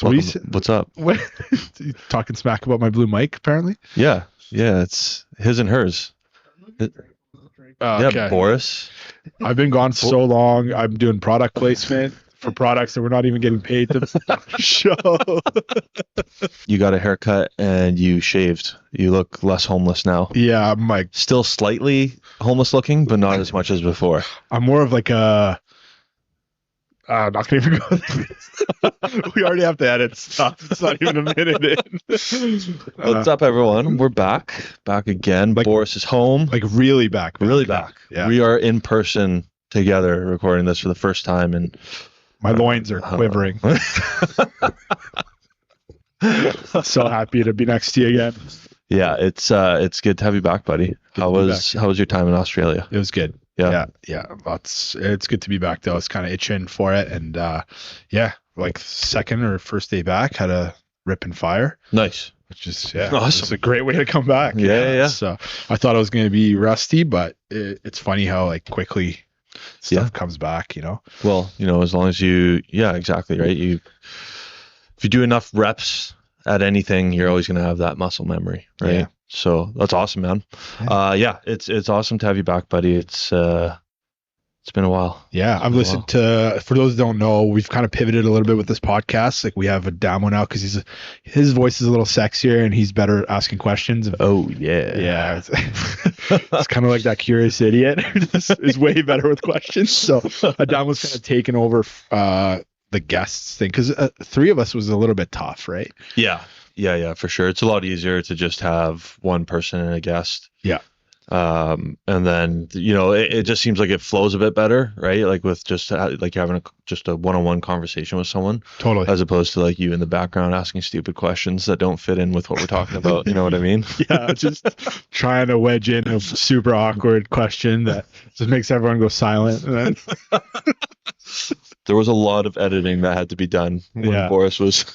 What's up? What? You talking smack about my blue mic, apparently? Yeah, it's his and hers. Yeah, Okay. Boris. I've been gone so long. I'm doing product placement for products that we're not even getting paid to show. You got a haircut and you shaved. You look less homeless now. Yeah, I'm like, Still slightly homeless looking, but not as much as before. I'm more of like a. I'm not gonna even go there. We already have to edit stuff. It's not even a minute in. What's up, everyone? We're back again. Like- Boris is home. Like really back. Really back. Yeah. We are in person together recording this for the first time, and My loins are quivering. So happy to be next to you again. Yeah, it's good to have you back, buddy. How was your time in Australia? It was good. Yeah. It's good to be back though. I was kind of itching for it, and like second or first day back, had a rip and fire, Nice. which is Awesome. It's a great way to come back. Yeah. So I thought I was going to be rusty, but it's funny how like quickly stuff comes back. Well, as long as exactly right. If you do enough reps at anything, you're always going to have that muscle memory, right? Yeah. So that's awesome, man. It's awesome to have you back, buddy. It's been a while. Yeah, I've listened to. For those that don't know, we've kind of pivoted a little bit with this podcast. Like we have a Damo now because his voice is a little sexier and he's better at asking questions. Oh yeah, Yeah, it's kind of like that curious idiot who is way better with questions. So Adamo's kind of taken over the guests thing because three of us was a little bit tough, right? Yeah, for sure. It's a lot easier to just have one person and a guest. Yeah. And then it just seems like it flows a bit better, right? Like with just like having just a one-on-one conversation with someone, Totally. as opposed to like you in the background asking stupid questions that don't fit in with what we're talking about. You know what I mean? Yeah, just trying to wedge in a super awkward question that just makes everyone go silent. And then There was a lot of editing that had to be done when Boris was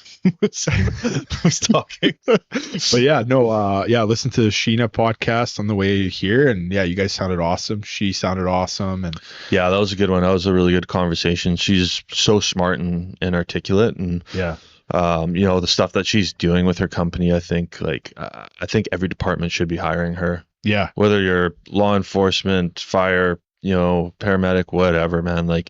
talking. But listen to the Sheena podcast on the way here, and you guys sounded awesome. She sounded awesome, and yeah, that was a good one. That was a really good conversation. She's so smart and articulate, and the stuff that she's doing with her company. I think every department should be hiring her. Yeah, whether you're law enforcement, fire, paramedic, whatever, man. Like,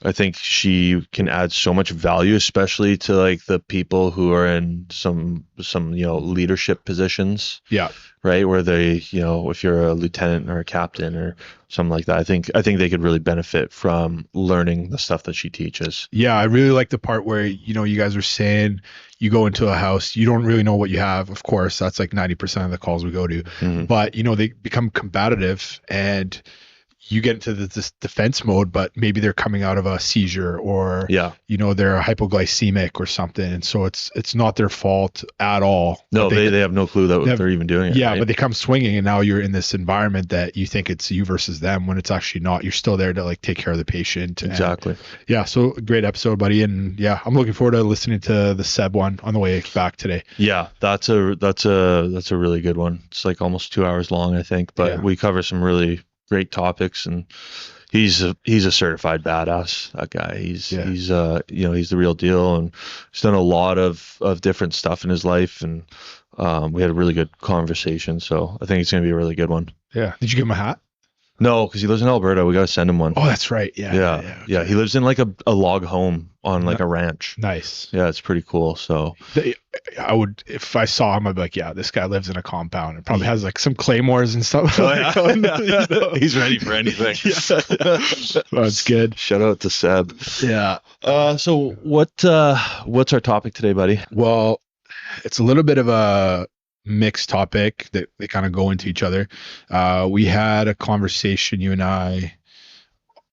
I think she can add so much value, especially to like the people who are in some leadership positions. Yeah. Right. Where they, if you're a lieutenant or a captain or something like that, I think they could really benefit from learning the stuff that she teaches. Yeah. I really like the part where, you guys were saying you go into a house, you don't really know what you have. Of course, that's like 90% of the calls we go to, but they become combative and you get into this defense mode, but maybe they're coming out of a seizure or, they're hypoglycemic or something. And so it's not their fault at all. No, they have no clue that they're even doing it. Yeah, right? But they come swinging and now you're in this environment that you think it's you versus them when it's actually not. You're still there to like take care of the patient. Exactly. And, so great episode, buddy. And I'm looking forward to listening to the Seb one on the way back today. Yeah, that's a really good one. It's like almost 2 hours long, I think, but we cover some really great topics, and he's a certified badass. That guy, he's the real deal, and he's done a lot of different stuff in his life, and we had a really good conversation. So I think it's gonna be a really good one. Yeah. Did you give him a hat? No, because he lives in Alberta. We gotta send him one. Oh, that's right. Yeah. Yeah. He lives in like a log home on like a ranch. Nice. Yeah, it's pretty cool. So I would, if I saw him, I'd be like, yeah, this guy lives in a compound. It probably has like some claymores and stuff. He's ready for anything. That's good. Shout out to Seb. Yeah. So what's our topic today, buddy? Well, it's a little bit of a mixed topic that they kind of go into each other. We had a conversation, you and I,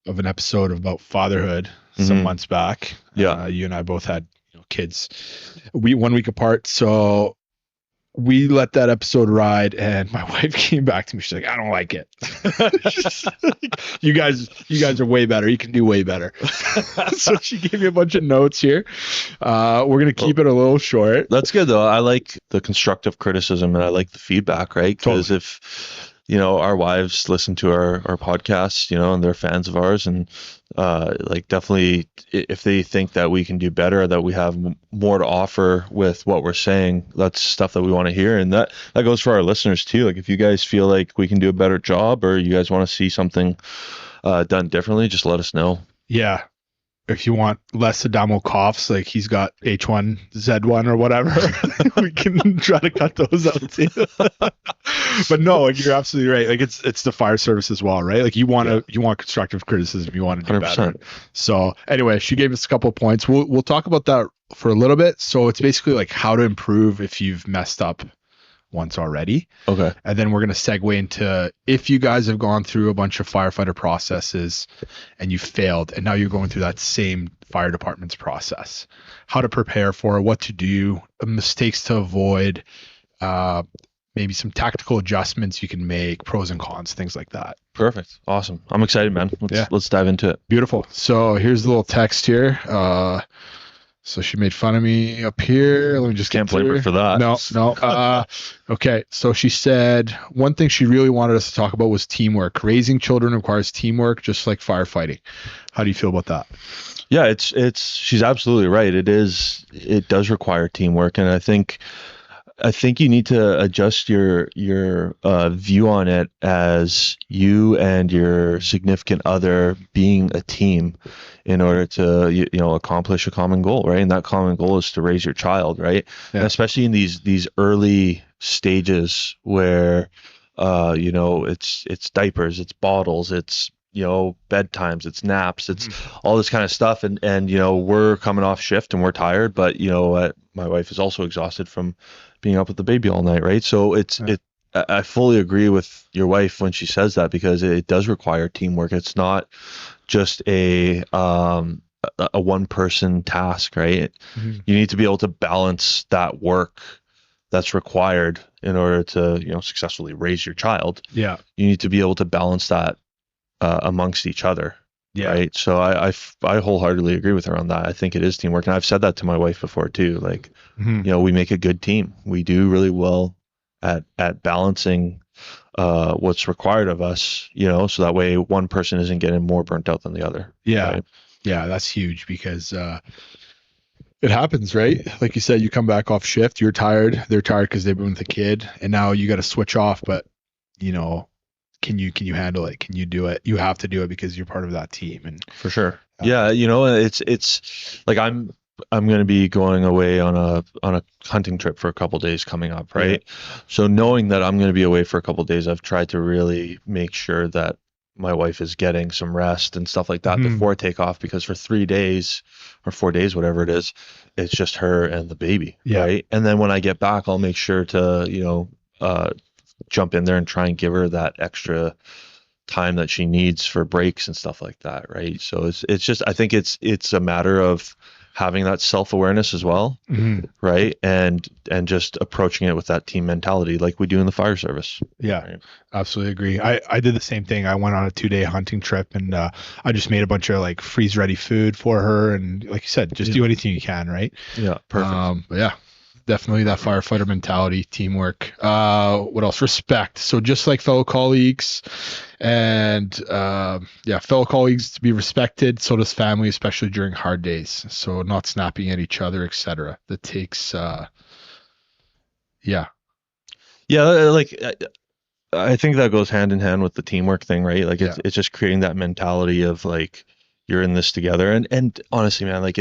of an episode about fatherhood some months back. Yeah. You and I both had kids 1 week apart. So we let that episode ride, and my wife came back to me. She's like, I don't like it. You guys are way better. You can do way better. So she gave me a bunch of notes here. We're going to keep it a little short. That's good though. I like the constructive criticism and I like the feedback, right? Because our wives listen to our podcasts, and they're fans of ours, and like definitely if they think that we can do better, that we have more to offer with what we're saying, that's stuff that we want to hear. And that goes for our listeners too. Like if you guys feel like we can do a better job, or you guys want to see something done differently, just let us know. Yeah. If you want less Adamo coughs, like he's got H1Z1 or whatever, we can try to cut those out too. But no, like you're absolutely right. Like it's the fire service as well, right? Like you want constructive criticism, you want to do 100%. Better. So anyway, she gave us a couple of points. We'll talk about that for a little bit. So it's basically like how to improve if you've messed up once already. Okay. And then we're going to segue into if you guys have gone through a bunch of firefighter processes and you failed, and now you're going through that same fire department's process, how to prepare for it, what to do, mistakes to avoid, maybe some tactical adjustments you can make, pros and cons, things like that. Perfect. Awesome. I'm excited, man. Let's dive into it. Beautiful. So here's the little text here. So she made fun of me up here. Let me just can't blame her for that. No. Okay. So she said one thing she really wanted us to talk about was teamwork. Raising children requires teamwork, just like firefighting. How do you feel about that? Yeah, she's absolutely right. It does require teamwork. And I think you need to adjust your view on it as you and your significant other being a team in order to accomplish a common goal, right? And that common goal is to raise your child, right? Yeah. And especially in these early stages where it's diapers, it's bottles, it's bedtimes, it's naps, it's all this kind of stuff, and we're coming off shift and we're tired, but my wife is also exhausted from being up with the baby all night, right? So I fully agree with your wife when she says that, because it does require teamwork. It's not just a one person task, right? You need to be able to balance that work that's required in order to successfully raise your child. Yeah, you need to be able to balance that amongst each other. Yeah. Right. So I wholeheartedly agree with her on that. I think it is teamwork. And I've said that to my wife before too. Like, we make a good team. We do really well at balancing what's required of us, so that way one person isn't getting more burnt out than the other. Yeah. Right? Yeah. That's huge, because it happens, right? Like you said, you come back off shift, you're tired, they're tired because they've been with the kid, and now you got to switch off, but can you handle it? Can you do it? You have to do it because you're part of that team. And for sure. Yeah. It's like I'm going to be going away on a hunting trip for a couple days coming up. Right. Yeah. So knowing that I'm going to be away for a couple days, I've tried to really make sure that my wife is getting some rest and stuff like that before takeoff, because for 3 days or 4 days, whatever it is, it's just her and the baby. Yeah. Right. And then when I get back, I'll make sure to, jump in there and try and give her that extra time that she needs for breaks and stuff like that, right? So it's just, I think it's a matter of having that self-awareness as well, right? And just approaching it with that team mentality like we do in the fire service. Yeah, right? Absolutely agree. I did the same thing. I went on a 2-day hunting trip, and I just made a bunch of like freeze-ready food for her, and like you said, just do anything you can, right? Yeah, perfect. But yeah. Definitely that firefighter mentality, teamwork. What else? Respect. So just like fellow colleagues, and fellow colleagues to be respected. So does family, especially during hard days. So not snapping at each other, etc. That takes, Yeah, like I think that goes hand in hand with the teamwork thing, right? Like it's just creating that mentality of like you're in this together. And honestly, man, like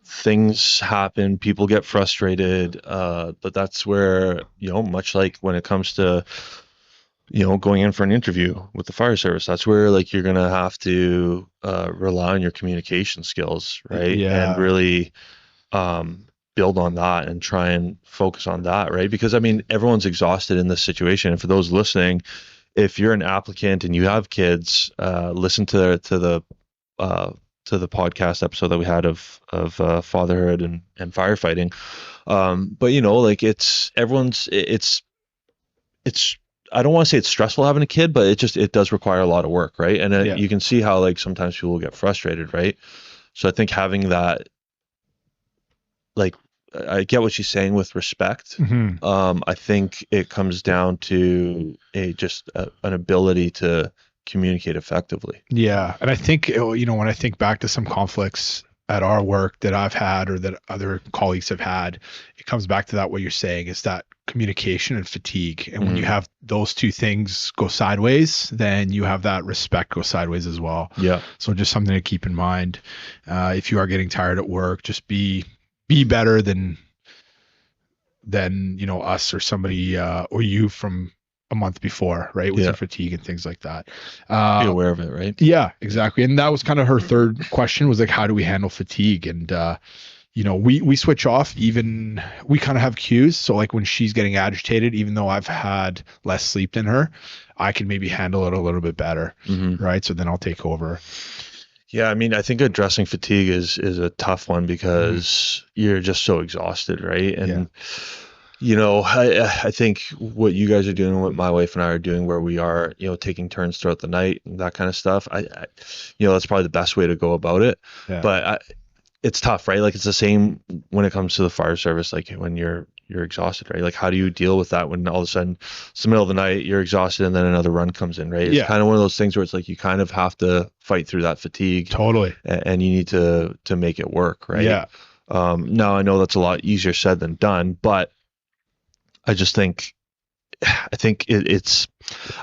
things happen, people get frustrated, but that's where, much like when it comes to, going in for an interview with the fire service, that's where like you're going to have to rely on your communication skills, right? Yeah. And really build on that and try and focus on that, right? Because I mean, everyone's exhausted in this situation. And for those listening, if you're an applicant and you have kids, listen to the podcast episode that we had of fatherhood and firefighting. But like it's I don't want to say it's stressful having a kid, but it does require a lot of work, right? And you can see how like sometimes people get frustrated, right? So I think having that like I get what she's saying with respect. I think it comes down to an ability to communicate effectively. Yeah. And I think, when I think back to some conflicts at our work that I've had or that other colleagues have had, it comes back to that, what you're saying is that communication and fatigue. And when you have those two things go sideways, then you have that respect go sideways as well. Yeah. So just something to keep in mind. If you are getting tired at work, just be better than us or somebody or you from a month before, right? With your fatigue and things like that. Be aware of it, right? Yeah, exactly. And that was kind of her third question, was like, how do we handle fatigue? And we switch off. Even we kind of have cues. So like when she's getting agitated, even though I've had less sleep than her, I can maybe handle it a little bit better, right? So then I'll take over. Yeah, I mean, I think addressing fatigue is a tough one because you're just so exhausted, right? And I think what you guys are doing and what my wife and I are doing, where we are, taking turns throughout the night and that kind of stuff, I that's probably the best way to go about it. Yeah. But it's tough, right? Like it's the same when it comes to the fire service, like when you're exhausted, right? Like how do you deal with that when all of a sudden it's the middle of the night, you're exhausted, and then another run comes in, right? It's kind of one of those things where it's like you kind of have to fight through that fatigue. Totally. And you need to make it work, right? Yeah. Now I know that's a lot easier said than done, but I think it's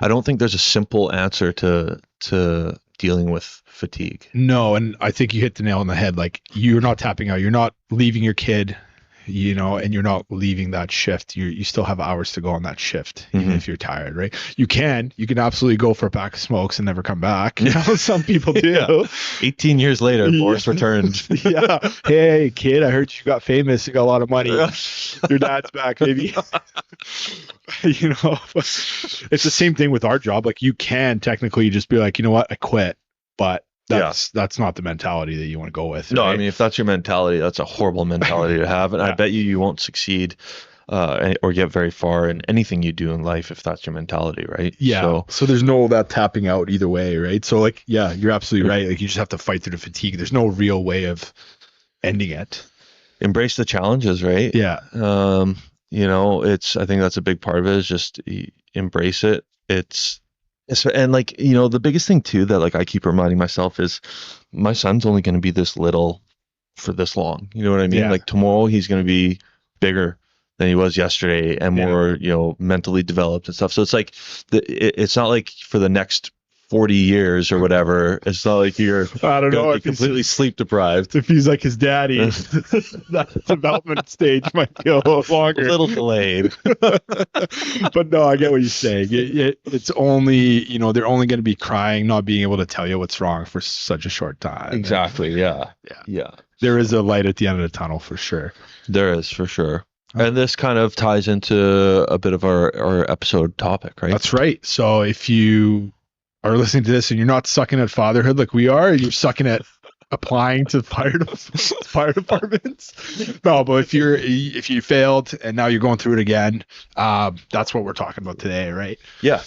I don't think there's a simple answer to dealing with fatigue. No, and I think you hit the nail on the head. Like you're not tapping out. You're not leaving your kid, and you're not leaving that shift. You still have hours to go on that shift, even if you're tired, right? You can absolutely go for a pack of smokes and never come back. Some people do. 18 years later, Boris returned. Yeah. Hey, kid, I heard you got famous. You got a lot of money. Your dad's back, baby. It's the same thing with our job. Like you can technically just be like, you know what, I quit, but that's not the mentality that you want to go with. No, right? I mean, if that's your mentality, that's a horrible mentality to have. And I bet you won't succeed or get very far in anything you do in life if that's your mentality, right? Yeah. So there's no that tapping out either way, right? So like, yeah, you're absolutely right. Like you just have to fight through the fatigue. There's no real way of ending it. Embrace the challenges, right? Yeah. I think that's a big part of it, is just embrace it. And like, the biggest thing too that like I keep reminding myself is my son's only going to be this little for this long. You know what I mean? Yeah. Like tomorrow he's going to be bigger than he was yesterday and more, mentally developed and stuff. So it's like, it's not like for the next 40 years or whatever. It's not like you're completely sleep deprived. If he's like his daddy, that development stage might be a little longer. A little delayed. But no, I get what you're saying. It's only, they're only going to be crying, not being able to tell you what's wrong for such a short time. Exactly. Yeah. There is a light at the end of the tunnel for sure. There is, for sure. And this kind of ties into a bit of our episode topic, right? That's right. So if you are listening to this and you're not sucking at fatherhood like we are, you're sucking at applying to fire departments. No, but if you failed and now you're going through it again, that's what we're talking about today, right? Yeah,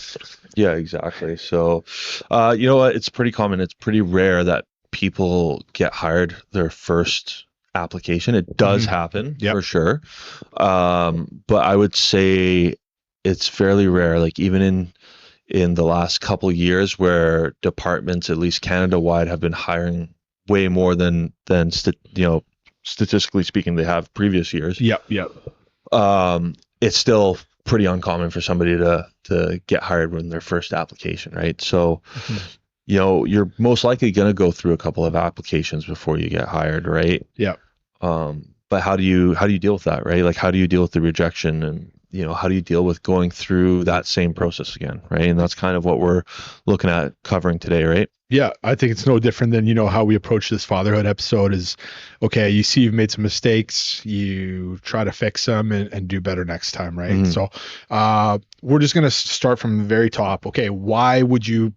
exactly. So, you know what? It's pretty common. It's pretty rare that people get hired their first application. It does happen for sure. But I would say it's fairly rare. Like even in the last couple of years, where departments, at least Canada-wide, have been hiring way more than statistically speaking, they have previous years. Yep. It's still pretty uncommon for somebody to get hired when their first application, right? So, you're most likely going to go through a couple of applications before you get hired, right? Yeah. But how do you deal with that, right? Like, how do you deal with the rejection, and how do you deal with going through that same process again, right? And that's kind of what we're looking at covering today, right? Yeah, I think it's no different than, how we approach this fatherhood episode is, okay, you see you've made some mistakes, you try to fix them and do better next time, right? So we're just going to start from the very top. Okay, why would you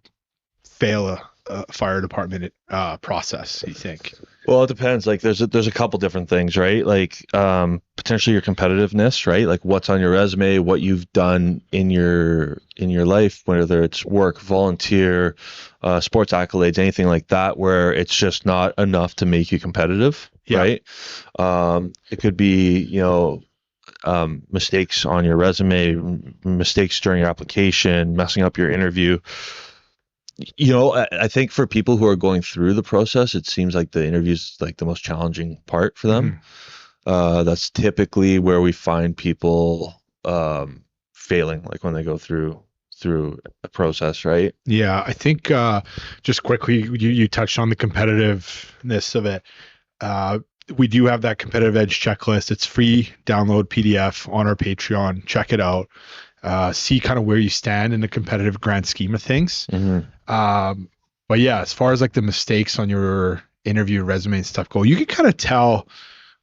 fail a fire department process, you think? Well, it depends. Like there's a couple different things, right? Like potentially your competitiveness, right? Like what's on your resume, what you've done in your life, whether it's work, volunteer, sports accolades, anything like that, where it's just not enough to make you competitive. right? It could be, mistakes on your resume, mistakes during your application, messing up your interview. I think for people who are going through the process, it seems like the interview is like the most challenging part for them. That's typically where we find people failing, like when they go through a process, right? Yeah, I think just quickly, you touched on the competitiveness of it. We do have that competitive edge checklist. It's free, download PDF on our Patreon. Check it out. See kind of where you stand in the competitive grand scheme of things. But yeah, as far as like the mistakes on your interview resume and stuff go, you can kind of tell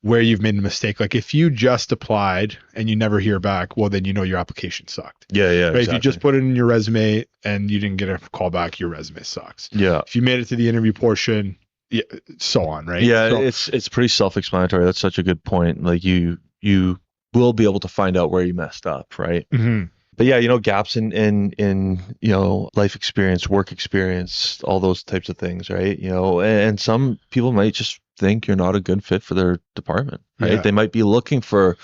where you've made a mistake. Like if you just applied and you never hear back, well, then your application sucked. Yeah, right? Exactly. If you just put it in your resume and you didn't get a call back, your resume sucks. Yeah. If you made it to the interview portion, so on, right? Yeah, it's pretty self-explanatory. That's such a good point. Like you will be able to find out where you messed up, right? But yeah, gaps in life experience, work experience, all those types of things, right? And some people might just think you're not a good fit for their department, right? Yeah. They might be looking for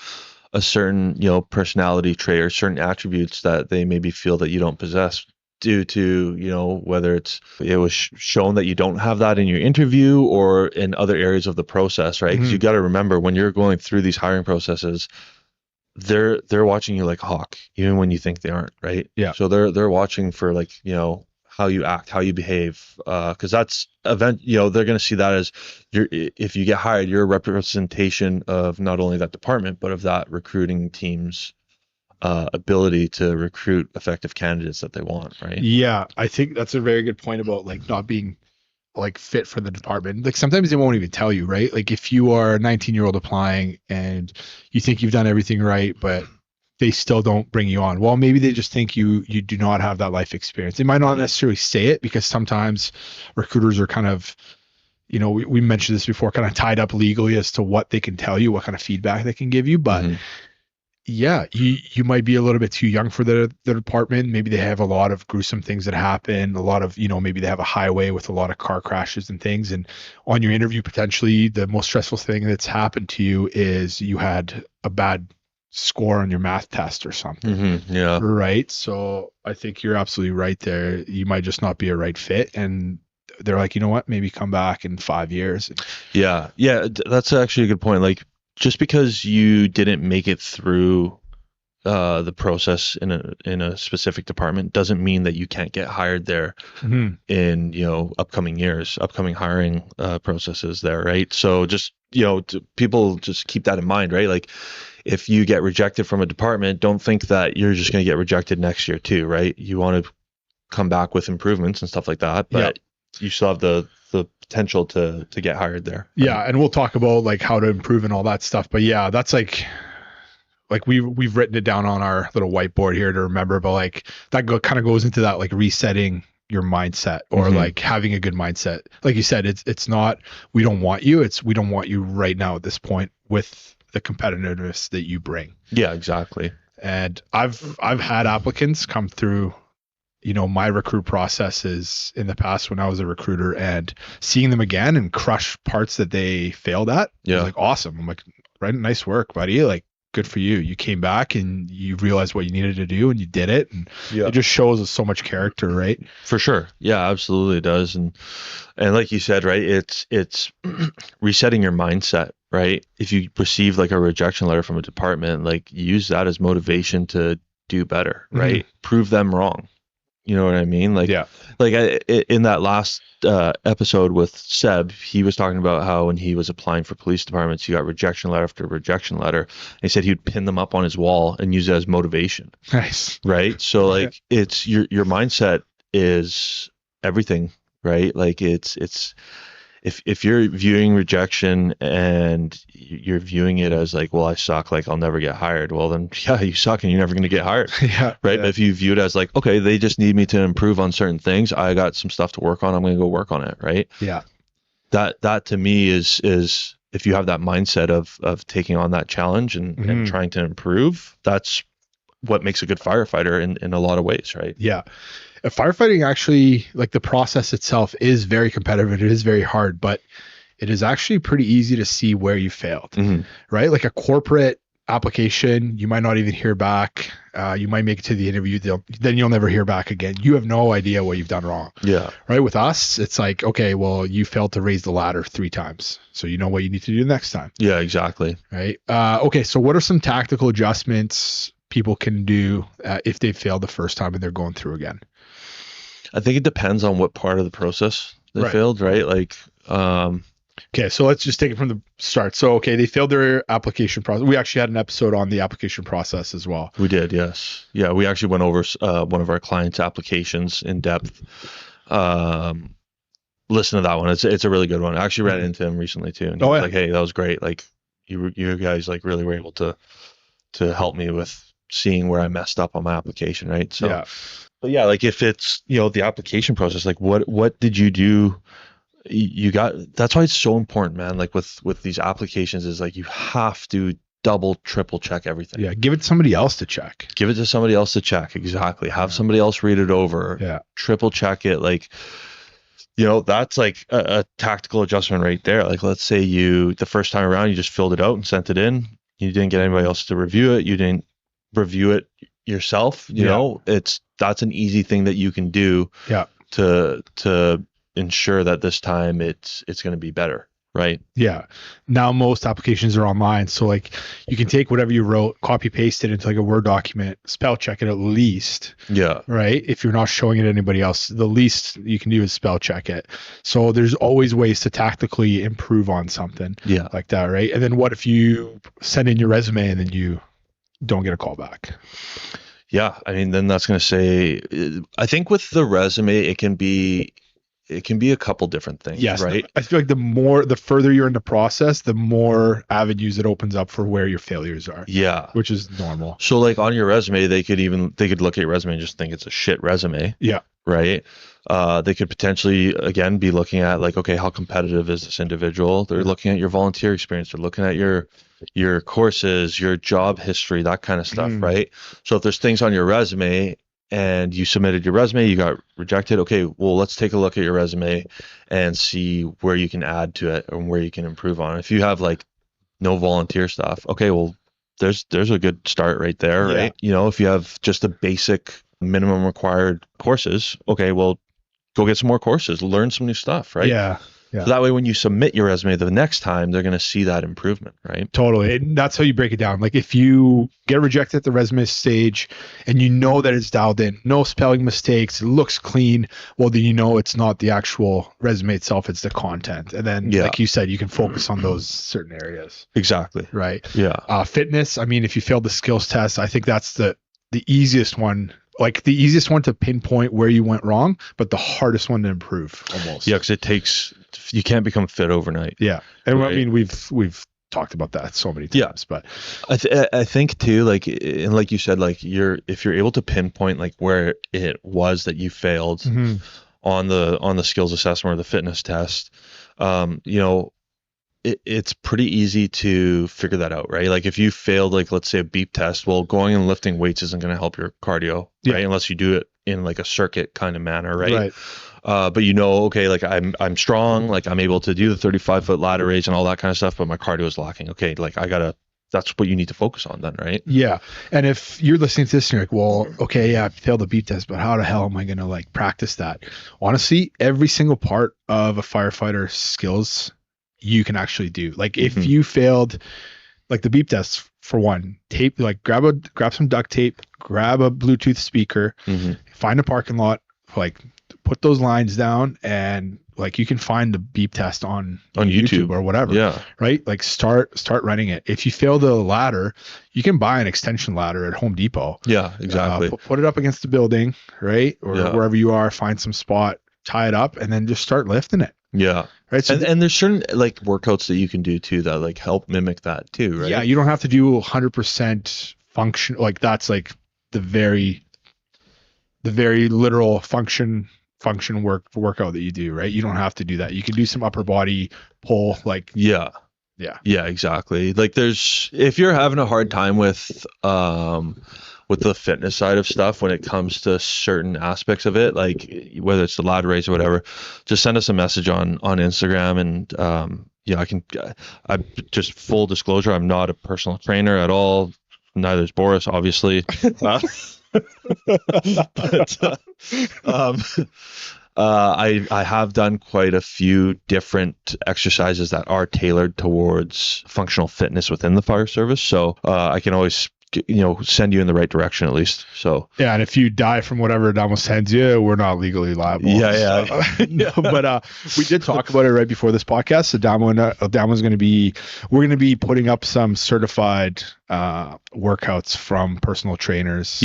a certain, personality trait or certain attributes that they maybe feel that you don't possess due to, whether it was shown that you don't have that in your interview or in other areas of the process, right? Because you got to remember when you're going through these hiring processes, they're watching you like a hawk, even when you think they aren't, right? Yeah. So they're watching for like, how you act, how you behave, because that's they're going to see that as if you get hired, you're a representation of not only that department, but of that recruiting team's ability to recruit effective candidates that they want, right? Yeah, I think that's a very good point about like not being like fit for the department. Like sometimes they won't even tell you, right? Like if you are a 19-year-old applying and you think you've done everything right, but they still don't bring you on. Well, maybe they just think you do not have that life experience. They might not necessarily say it because sometimes recruiters are kind of, we mentioned this before, kind of tied up legally as to what they can tell you, what kind of feedback they can give you. But yeah, you might be a little bit too young for the department. Maybe they have a lot of gruesome things that happen, a lot of, maybe they have a highway with a lot of car crashes and things. And on your interview, potentially the most stressful thing that's happened to you is you had a bad score on your math test or something. Yeah. Right. So I think you're absolutely right there. You might just not be a right fit. And they're like, you know what, maybe come back in 5 years. Yeah. That's actually a good point. Like just because you didn't make it through the process in a specific department doesn't mean that you can't get hired there in upcoming hiring processes there, right? So just people just keep that in mind, right? Like if you get rejected from a department, don't think that you're just going to get rejected next year too, right? You want to come back with improvements and stuff like that, but you still have the potential to get hired there. Yeah, and we'll talk about like how to improve and all that stuff. But yeah, that's like we've written it down on our little whiteboard here to remember. But like that kind of goes into that like resetting your mindset or like having a good mindset. Like you said, it's not we don't want you. It's we don't want you right now at this point with the competitiveness that you bring. Yeah, exactly. And I've had applicants come through my recruit processes in the past when I was a recruiter and seeing them again and crush parts that they failed at. Yeah. Was like, awesome. I'm like, right. Nice work, buddy. Like, good for you. You came back and you realized what you needed to do and you did it. And it just shows us so much character, right? For sure. Yeah, absolutely it does. And like you said, right, it's resetting your mindset, right? If you receive like a rejection letter from a department, like use that as motivation to do better, right? Prove them wrong. You know what I mean? Like, in that last episode with Seb, he was talking about how when he was applying for police departments, he got rejection letter after rejection letter. And he said he'd pin them up on his wall and use it as motivation. Nice. Right? So like it's your mindset is everything, right? Like it's if you're viewing rejection and you're viewing it as like, well, I suck, like I'll never get hired. Well, then yeah, you suck and you're never going to get hired. Right. Yeah. But if you view it as like, okay, they just need me to improve on certain things. I got some stuff to work on. I'm going to go work on it. Right. Yeah. That to me is if you have that mindset of taking on that challenge and trying to improve, that's what makes a good firefighter in a lot of ways. Right. Yeah. Firefighting actually, like the process itself is very competitive. It is very hard, but it is actually pretty easy to see where you failed, right? Like a corporate application, you might not even hear back. You might make it to the interview, then you'll never hear back again. You have no idea what you've done wrong. Yeah. Right. With us, it's like, okay, well, you failed to raise the ladder 3 times, so you know what you need to do next time. Yeah, exactly. Right. Okay. So what are some tactical adjustments people can do if they failed the first time and they're going through again? I think it depends on what part of the process they failed, right? Like, okay, so let's just take it from the start. So, okay, they failed their application process. We actually had an episode on the application process as well. We did, yes. Yeah, we actually went over one of our clients' applications in depth. Listen to that one. It's a really good one. I actually ran into him recently too, and he was like, "Hey, that was great. Like, you guys like really were able to help me with seeing where I messed up on my application, right?" So, yeah. But yeah, like if it's, the application process, like what did you do? That's why it's so important, man. Like with these applications is like, you have to double, triple check everything. Yeah. Give it to somebody else to check. Give it to somebody else to check. Exactly. Have somebody else read it over. Yeah. Triple check it. Like, that's like a tactical adjustment right there. Like, let's say the first time around, you just filled it out and sent it in. You didn't get anybody else to review it. You didn't review it yourself. You know, that's an easy thing that you can do to ensure that this time it's going to be better, right? Yeah. Now most applications are online, so like you can take whatever you wrote, copy paste it into like a Word document, spell check it at least. Yeah. Right. If you're not showing it to anybody else, the least you can do is spell check it. So there's always ways to tactically improve on something. Yeah. Like that, right? And then what if you send in your resume and then you don't get a call back? Yeah. I mean, then that's going to say, I think with the resume, it can be a couple different things, right? I feel like the further you're in the process, the more avenues it opens up for where your failures are. Yeah. Which is normal. So like on your resume, they could look at your resume and just think it's a shit resume. Yeah. Right. They could potentially, again, be looking at like, okay, how competitive is this individual? They're looking at your volunteer experience. They're looking at your courses, your job history, that kind of stuff, right? So if there's things on your resume and you submitted your resume, you got rejected. Okay, well, let's take a look at your resume and see where you can add to it and where you can improve on it. If you have like no volunteer stuff, okay, well, there's a good start right there, right? If you have just a basic minimum required courses, okay, well, go get some more courses, learn some new stuff, right? Yeah. So that way, when you submit your resume the next time, they're going to see that improvement, right? Totally. And that's how you break it down. Like if you get rejected at the resume stage and you know that it's dialed in, no spelling mistakes, it looks clean, well, then it's not the actual resume itself, it's the content. And then, like you said, you can focus on those certain areas. Exactly. Right. Yeah. Fitness, I mean, if you failed the skills test, I think that's the easiest one. Like the easiest one to pinpoint where you went wrong, but the hardest one to improve almost. Yeah, because you can't become fit overnight. Yeah, and right? I mean we've talked about that so many times, but I think too, like, and like you said, like if you're able to pinpoint like where it was that you failed on the skills assessment or the fitness test, it's pretty easy to figure that out, right? Like if you failed, like let's say a beep test, well, going and lifting weights isn't going to help your cardio, right? Unless you do it in like a circuit kind of manner, right? But okay, like I'm strong, like I'm able to do the 35-foot ladder raise and all that kind of stuff, but my cardio is lacking. Okay, like that's what you need to focus on then, right? Yeah. And if you're listening to this and you're like, well, okay, yeah, I failed the beep test, but how the hell am I going to like practice that? Honestly, every single part of a firefighter skills you can actually do. Like if you failed like the beep test, for one, tape, like grab some duct tape, grab a Bluetooth speaker, find a parking lot, like put those lines down, and like you can find the beep test on YouTube or whatever. Yeah. Right. Like start running it. If you fail the ladder, you can buy an extension ladder at Home Depot. Yeah, exactly. Put it up against the building, right? Or wherever you are, find some spot, tie it up, and then just start lifting it. Yeah. Right. So and there's certain like workouts that you can do too that like help mimic that too, right? Yeah. You don't have to do 100% function. Like that's like the very literal function workout that you do, right? You don't have to do that. You can do some upper body pull, like yeah, exactly. Like if you're having a hard time with with the fitness side of stuff, when it comes to certain aspects of it, like whether it's the ladder race or whatever, just send us a message on Instagram, and I just full disclosure, I'm not a personal trainer at all. Neither is Boris, obviously. But I have done quite a few different exercises that are tailored towards functional fitness within the fire service. So I can always send you in the right direction at least. So yeah, and if you die from whatever Adamo sends you, we're not legally liable. Yeah. But we did talk about it right before this podcast. Adamo's going to be, we're going to be putting up some certified workouts from personal trainers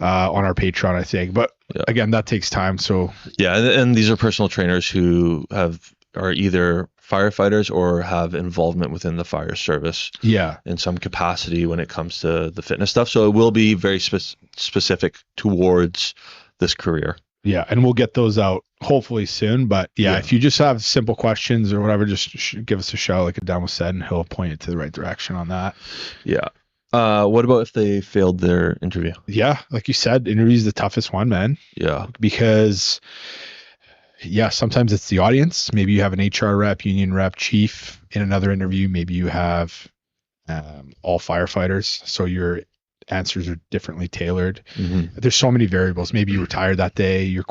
on our Patreon, I think. But again, that takes time. So yeah, and these are personal trainers who are either firefighters or have involvement within the fire service in some capacity when it comes to the fitness stuff. So it will be very specific towards this career. Yeah, and we'll get those out hopefully soon. But if you just have simple questions or whatever, just give us a shout, like Adamo said, and he'll point you to the right direction on that. Yeah. What about if they failed their interview? Yeah, like you said, interview is the toughest one, man. Yeah. Because sometimes it's the audience. Maybe you have an HR rep, union rep, chief in another interview. Maybe you have all firefighters, so your answers are differently tailored. Mm-hmm. There's so many variables. Maybe you were tired that day. Your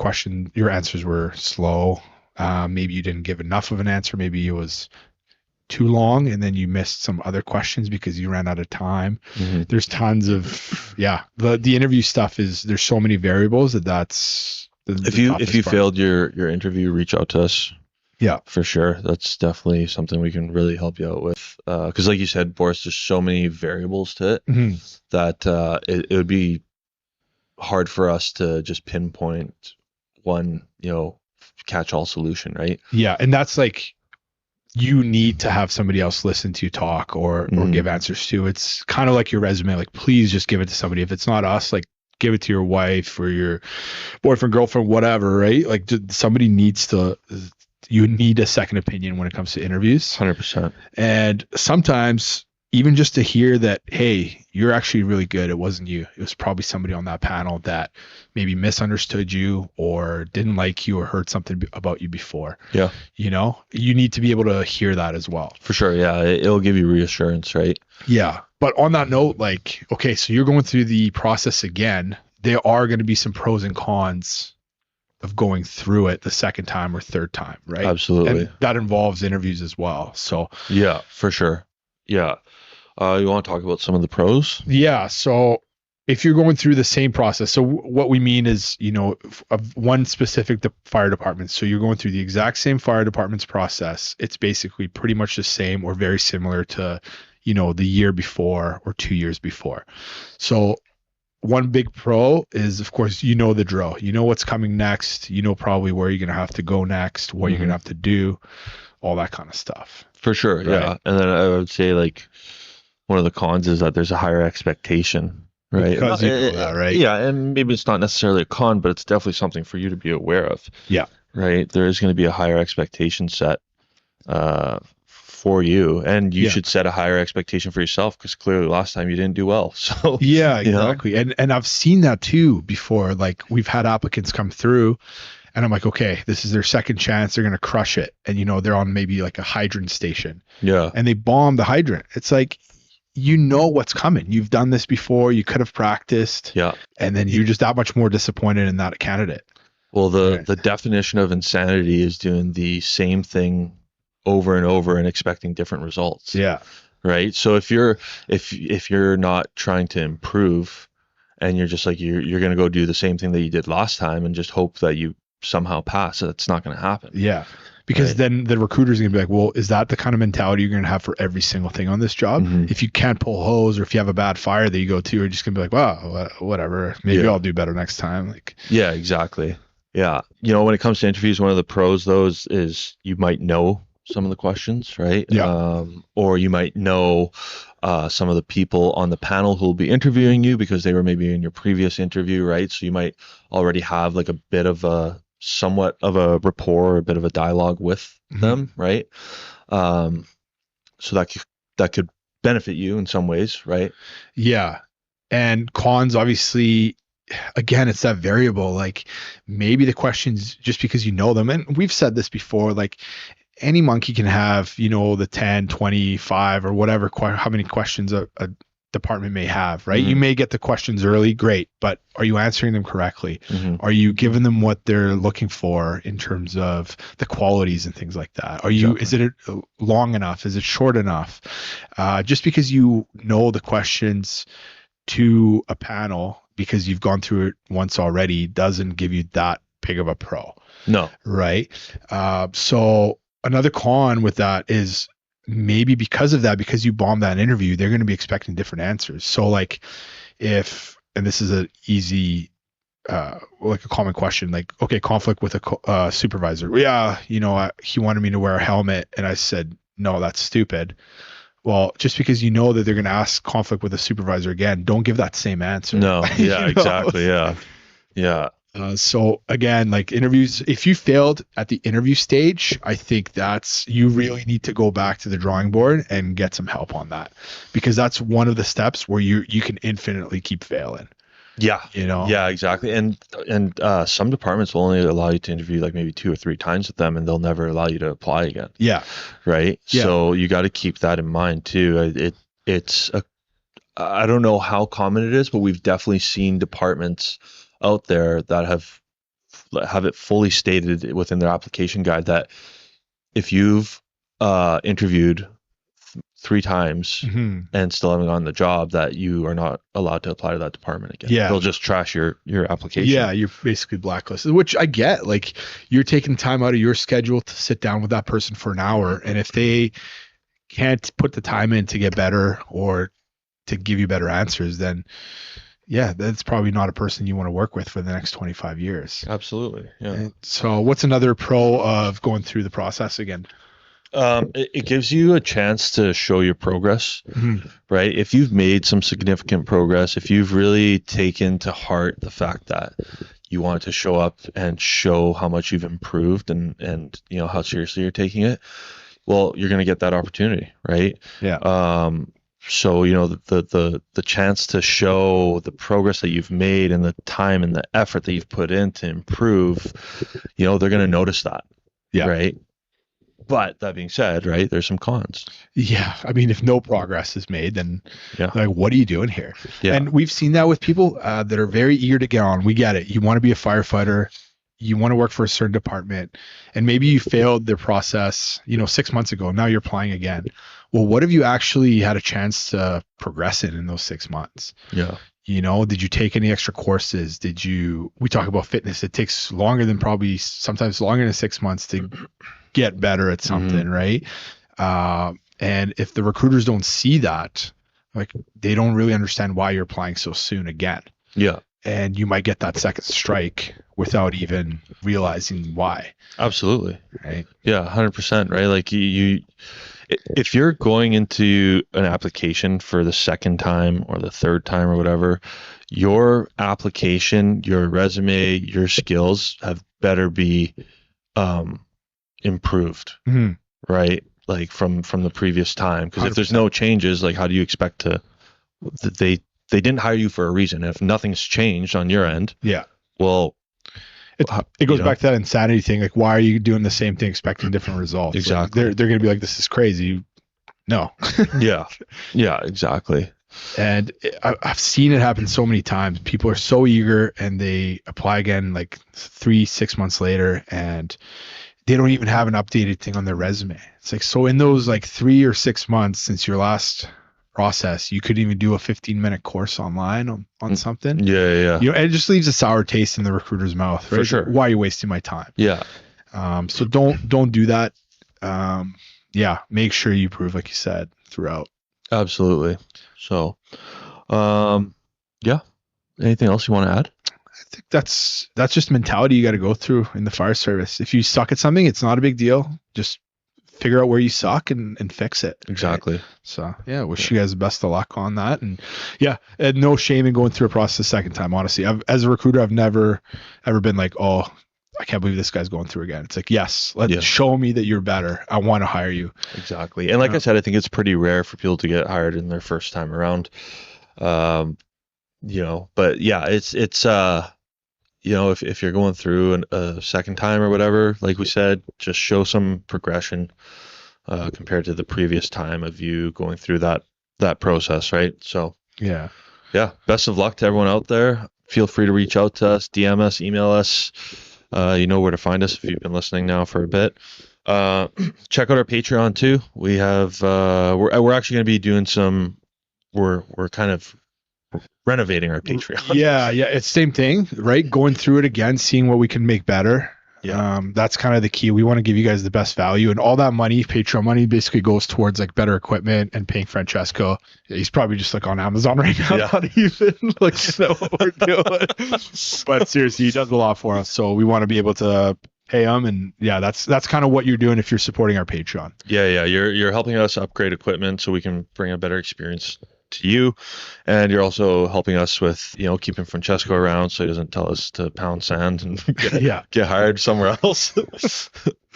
answers were slow. Maybe you didn't give enough of an answer. Maybe it was too long, and then you missed some other questions because you ran out of time. Mm-hmm. There's tons of the interview stuff there's so many variables that's if you failed your interview, reach out to us. Yeah, for sure. That's definitely something we can really help you out with. Because like you said, Boris, there's so many variables to it that it would be hard for us to just pinpoint one, catch-all solution, right? Yeah, and that's like, you need to have somebody else listen to you talk or give answers to. It's kind of like your resume. Like, please just give it to somebody. If it's not us, like, give it to your wife or your boyfriend, girlfriend, whatever, right? Like, somebody you need a second opinion when it comes to interviews. 100%. And sometimes even just to hear that, hey, you're actually really good. It wasn't you. It was probably somebody on that panel that maybe misunderstood you or didn't like you or heard something about you before. Yeah. You need to be able to hear that as well. For sure. Yeah. It'll give you reassurance, right? Yeah. But on that note, like, okay, so you're going through the process again. There are going to be some pros and cons of going through it the second time or third time, right? Absolutely. And that involves interviews as well. So yeah, for sure. Yeah. You want to talk about some of the pros? Yeah. So if you're going through the same process, so what we mean is, of one specific fire department. So you're going through the exact same fire department's process. It's basically pretty much the same or very similar to, the year before or 2 years before. So one big pro is, of course, the drill. You know what's coming next. You know probably where you're going to have to go next, what you're going to have to do, all that kind of stuff. For sure, right? Yeah. And then I would say, like, one of the cons is that there's a higher expectation, right? Because you know that, right? Yeah, and maybe it's not necessarily a con, but it's definitely something for you to be aware of. Yeah. Right? There is going to be a higher expectation set for you, and you should set a higher expectation for yourself, because clearly last time you didn't do well. So yeah, exactly. And I've seen that too before. Like, we've had applicants come through and I'm like, okay, this is their second chance. They're going to crush it. And, they're on maybe like a hydrant station. Yeah. And they bomb the hydrant. It's like, what's coming. You've done this before. You could have practiced. Yeah. And then you're just that much more disappointed in that candidate. Well, the definition of insanity is doing the same thing over and over and expecting different results. Yeah. Right. So if you're not trying to improve, and you're just like, you're going to go do the same thing that you did last time and just hope that you somehow pass, that's not going to happen. Yeah. Because then the recruiter's going to be like, well, is that the kind of mentality you're going to have for every single thing on this job? Mm-hmm. If you can't pull hose, or if you have a bad fire that you go to, you're just going to be like, wow, whatever. Maybe I'll do better next time. Like, yeah, exactly. Yeah. When it comes to interviews, one of the pros, though, is you might know some of the questions, right? Yeah. Or you might know some of the people on the panel who will be interviewing you because they were maybe in your previous interview, right? So you might already have like a bit of somewhat of a rapport, a bit of a dialogue with them, right? So that could benefit you in some ways, right? Yeah. And cons, obviously, again, it's that variable. Like maybe the questions, just because you know them, and we've said this before, like any monkey can have, the 10, 25 or whatever, how many questions a department may have, right? You may get the questions early, great, but are you answering them correctly? Are you giving them what they're looking for in terms of the qualities and things like that? Is it long enough? Is it short enough? Just because you know the questions to a panel because you've gone through it once already doesn't give you that big of a pro. No. Right? So another con with that is maybe because you bombed that interview, they're going to be expecting different answers. So like and this is an easy, like a common question, like, okay, conflict with a supervisor. Yeah, he wanted me to wear a helmet. And I said, no, that's stupid. Well, just because you know that they're going to ask conflict with a supervisor again, don't give that same answer. No, yeah, exactly. Yeah. Yeah. So again, like interviews, if you failed at the interview stage, I think you really need to go back to the drawing board and get some help on that, because that's one of the steps where you can infinitely keep failing. Yeah. Yeah, exactly. And some departments will only allow you to interview like maybe 2 or 3 times with them, and they'll never allow you to apply again. Yeah. Right. Yeah. So you got to keep that in mind too. I don't know how common it is, but we've definitely seen departments out there that have it fully stated within their application guide that if you've interviewed 3 times and still haven't gotten the job, that you are not allowed to apply to that department again. Yeah. They'll just trash your application. Yeah, you're basically blacklisted, which I get. Like, you're taking time out of your schedule to sit down with that person for an hour, and if they can't put the time in to get better or to give you better answers, then yeah, that's probably not a person you want to work with for the next 25 years. Absolutely. Yeah. And so what's another pro of going through the process again? It gives you a chance to show your progress, right? If you've made some significant progress, if you've really taken to heart the fact that you want to show up and show how much you've improved and how seriously you're taking it, well, you're going to get that opportunity, right? Yeah. So, the chance to show the progress that you've made and the time and the effort that you've put in to improve, they're going to notice that. Yeah. Right. But that being said, right, there's some cons. Yeah. I mean, if no progress is made, then like, what are you doing here? Yeah. And we've seen that with people that are very eager to get on. We get it. You want to be a firefighter. You want to work for a certain department, and maybe you failed their process, 6 months ago. Now you're applying again. Well, what have you actually had a chance to progress in those 6 months? Yeah. Did you take any extra courses? We talk about fitness. It takes sometimes longer than 6 months to get better at something, right? And if the recruiters don't see that, like, they don't really understand why you're applying so soon again. Yeah. And you might get that second strike without even realizing why. Absolutely. Right. Yeah, 100%. Right. Like if you're going into an application for the second time or the third time or whatever, your application, your resume, your skills have better be improved, right? Like from the previous time. Because if there's no changes, like, how do you expect to? They didn't hire you for a reason. If nothing's changed on your end, well, it goes back to that insanity thing. Like, why are you doing the same thing expecting different results? Exactly. Like, they're going to be like, this is crazy. No. Yeah, exactly. And I've seen it happen so many times. People are so eager and they apply again like 3-6 months later, and they don't even have an updated thing on their resume. It's like, so in those like 3 or 6 months since your last process, you could even do a 15-minute course online on something. Yeah. And it just leaves a sour taste in the recruiter's mouth, right? For sure. Why are you wasting my time? Yeah. So don't do that. Make sure you prove, like you said, throughout. Absolutely. So, anything else you want to add? I think that's just mentality you got to go through in the fire service. If you suck at something, it's not a big deal. Just figure out where you suck and fix it. Exactly. Right? So wish you guys the best of luck on that. And no shame in going through a process a second time. Honestly, as a recruiter, I've never ever been like, oh, I can't believe this guy's going through again. It's like, yes, show me that you're better. I want to hire you. Exactly. And like I said, I think it's pretty rare for people to get hired in their first time around. but yeah, it's if you're going through a second time or whatever, like we said, just show some progression compared to the previous time of you going through that process, right? So Yeah. Best of luck to everyone out there. Feel free to reach out to us, DM us, email us. You know where to find us if you've been listening now for a bit. Check out our Patreon too. We have we're actually going to be doing we're kind of renovating our Patreon. Yeah, it's same thing, right? Going through it again, seeing what we can make better. Yeah. That's kind of the key. We want to give you guys the best value, and all that money, Patreon money, basically goes towards like better equipment and paying Francesco. He's probably just like on Amazon right now, not even like know what we're doing. But seriously, he does a lot for us, so we want to be able to pay him, and that's kind of what you're doing if you're supporting our Patreon. Yeah, you're helping us upgrade equipment so we can bring a better experience to you, and you're also helping us with keeping Francesco around so he doesn't tell us to pound sand and get hired somewhere else.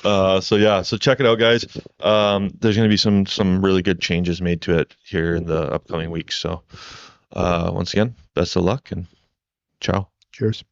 So check it out, guys. There's going to be some really good changes made to it here in the upcoming weeks. So once again, best of luck and ciao. Cheers.